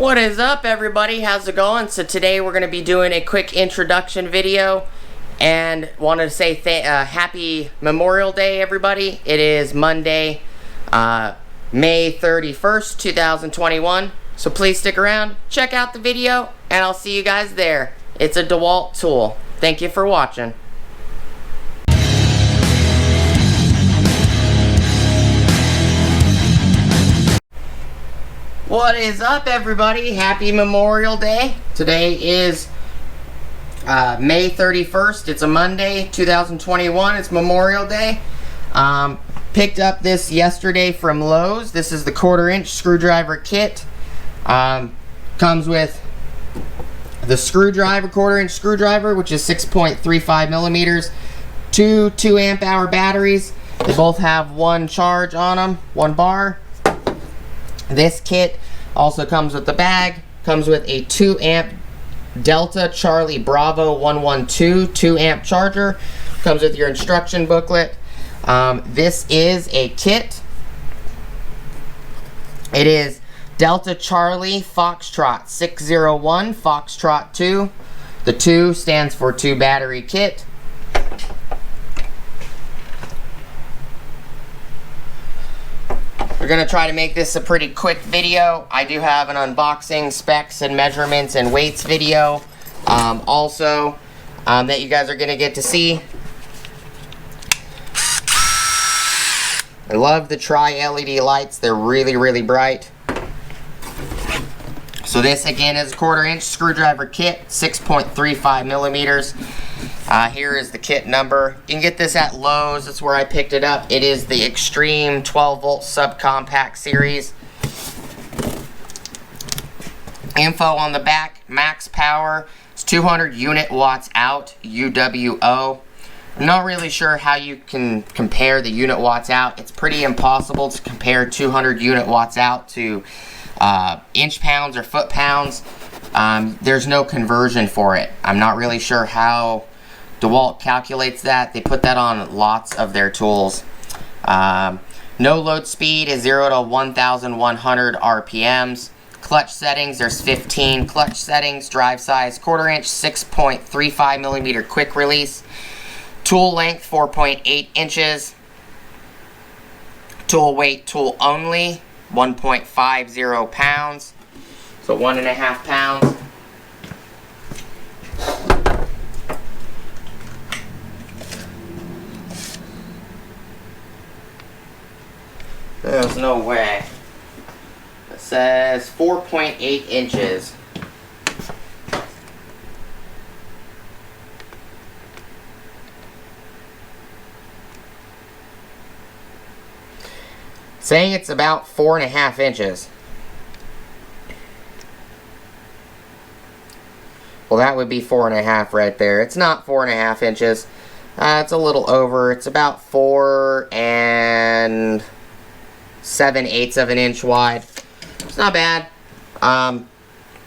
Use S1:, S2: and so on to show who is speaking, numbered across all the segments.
S1: What is up, everybody? How's it going? So today we're going to be doing a quick introduction video, and wanted to say happy Memorial Day, everybody. It is Monday, May 31st, 2021. So please stick around, check out the video, and I'll see you guys there. It's a Dewalt tool. Thank you for watching. What is up, everybody? Happy Memorial Day. Today is May 31st. It's a Monday, 2021. It's Memorial Day. Picked up this yesterday from Lowe's. This is the 1/4-inch screwdriver kit. Comes with the screwdriver, 1/4-inch screwdriver, which is 6.35 millimeters. Two 2-amp-hour batteries. They both have one charge on them, one bar. This kit also comes with the bag, comes with a 2-amp Delta Charlie Bravo 112 2-amp charger, comes with your instruction booklet. This is a kit. It is Delta Charlie Foxtrot 601 Foxtrot 2. The 2 stands for 2 battery kit. We're going to try to make this a pretty quick video. I do have an unboxing, specs, and measurements and weights video also that you guys are going to get to see. I love the tri-LED lights. They're really, really bright. So this, again, is a 1/4-inch screwdriver kit, 6.35 millimeters. Here is the kit number. You can get this at Lowe's. That's where I picked it up. It is the Xtreme 12-volt subcompact series. Info on the back: max power. It's 200 unit watts out, UWO. I'm not really sure how you can compare the unit watts out. It's pretty impossible to compare 200 unit watts out to inch pounds or foot pounds. There's no conversion for it. I'm not really sure how Dewalt calculates that. They put that on lots of their tools. No load speed is 0 to 1,100 RPMs. Clutch settings, there's 15 clutch settings. Drive size, 1/4-inch, 6.35 millimeter quick release. Tool length, 4.8 inches. Tool weight, tool only, 1.50 pounds. So 1.5 pounds. There's no way. It says 4.8 inches. Saying it's about 4.5 inches. Well, that would be 4.5 right there. It's not 4.5 inches. It's a little over. It's about 4 7/8 of an inch wide. It's not bad.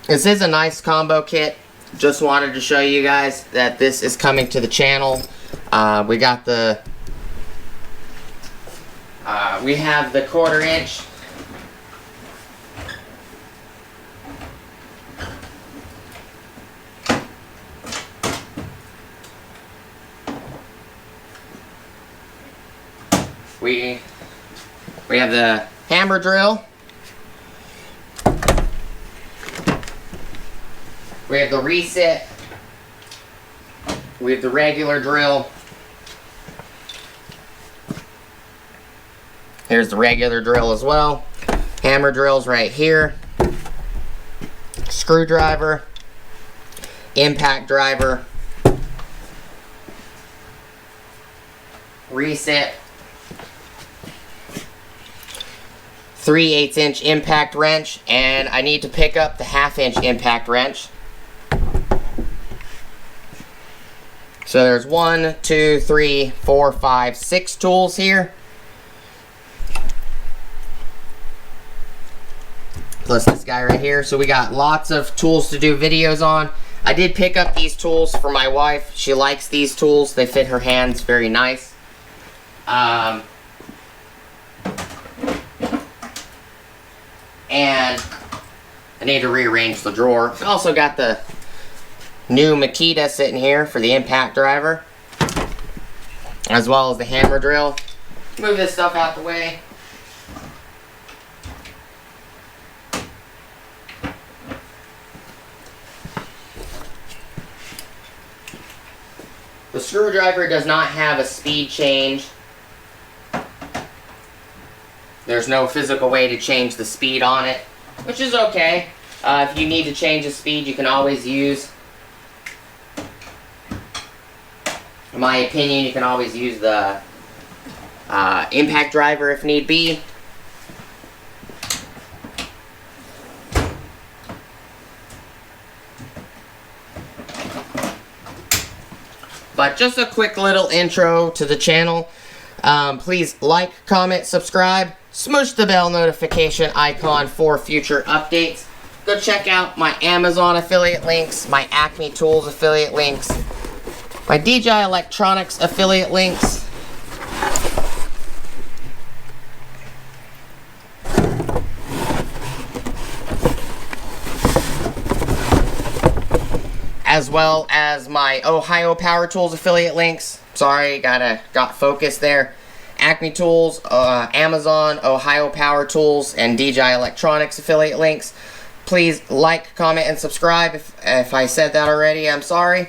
S1: This is a nice combo kit. Just wanted to show you guys that this is coming to the channel. We got the we have the 1/4-inch. We have the hammer drill. We have the reset. We have the regular drill. Here's the regular drill as well. Hammer drill's right here. Screwdriver. Impact driver. Reset. 3/8 inch impact wrench, and I need to pick up the 1/2 inch impact wrench. So there's 1, 2, 3, 4, 5, 6 tools here. Plus this guy right here. So we got lots of tools to do videos on. I did pick up these tools for my wife. She likes these tools. They fit her hands very nice. And I need to rearrange the drawer. Also got the new Makita sitting here for the impact driver, as well as the hammer drill. Move this stuff out the way. The screwdriver does not have a speed change. There's no physical way to change the speed on it, which is okay. If you need to change the speed, you can always use, in my opinion, you can always use the impact driver if need be. But just a quick little intro to the channel. Please like, comment, subscribe, smush the bell notification icon for future updates. Go check out my Amazon affiliate links, my Acme Tools affiliate links, my DJI Electronics affiliate links, as well as my Ohio Power Tools affiliate links. Sorry, got focused there. Acme Tools, Amazon, Ohio Power Tools, and DJI Electronics affiliate links. Please like, comment, and subscribe. If I said that already, I'm sorry.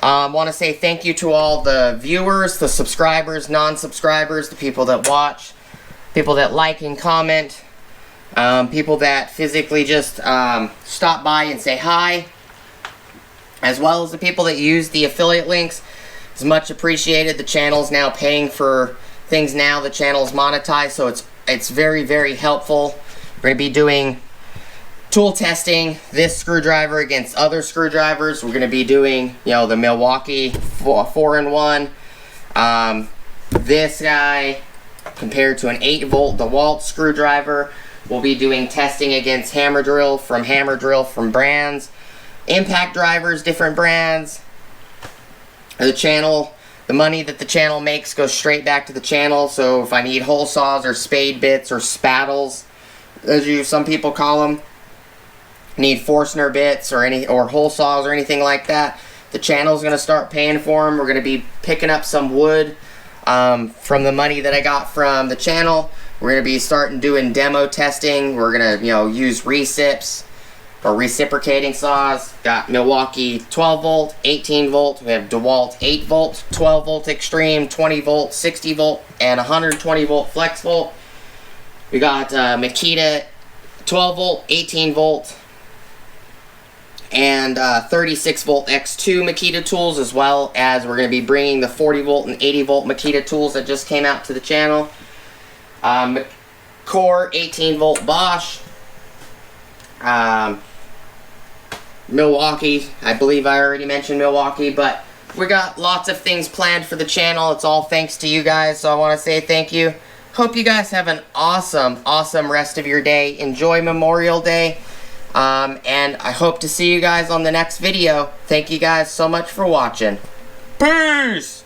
S1: Want to say thank you to all the viewers, the subscribers, non-subscribers, the people that watch, people that like and comment, people that physically just stop by and say hi, as well as the people that use the affiliate links. It's much appreciated. The channel's now paying for things now. The channel's monetized, so it's very, very helpful. We're going to be doing tool testing this screwdriver against other screwdrivers. We're going to be doing, you know, the Milwaukee 4-in-1. This guy compared to an 8-volt DeWalt screwdriver. We'll be doing testing against hammer drill from brands. Impact drivers, different brands. The channel, the money that the channel makes goes straight back to the channel. So if I need hole saws or spade bits or spattles, as some people call them, need Forstner bits or hole saws or anything like that, the channel's going to start paying for them. We're going to be picking up some wood from the money that I got from the channel. We're going to be starting doing demo testing. We're going to, you know, use recips or reciprocating saws. Got Milwaukee 12-volt, 18-volt. We have Dewalt 8-volt, 12-volt Xtreme, 20-volt, 60-volt, and 120-volt flex volt. We got Makita 12-volt, 18-volt, and 36-volt X2 Makita tools, as well as we're going to be bringing the 40-volt and 80-volt Makita tools that just came out to the channel. Core 18-volt Bosch. Milwaukee, I believe I already mentioned Milwaukee, but we got lots of things planned for the channel. It's all thanks to you guys, so I want to say thank you. Hope you guys have an awesome, awesome rest of your day. Enjoy Memorial Day, and I hope to see you guys on the next video. Thank you guys so much for watching. Peace!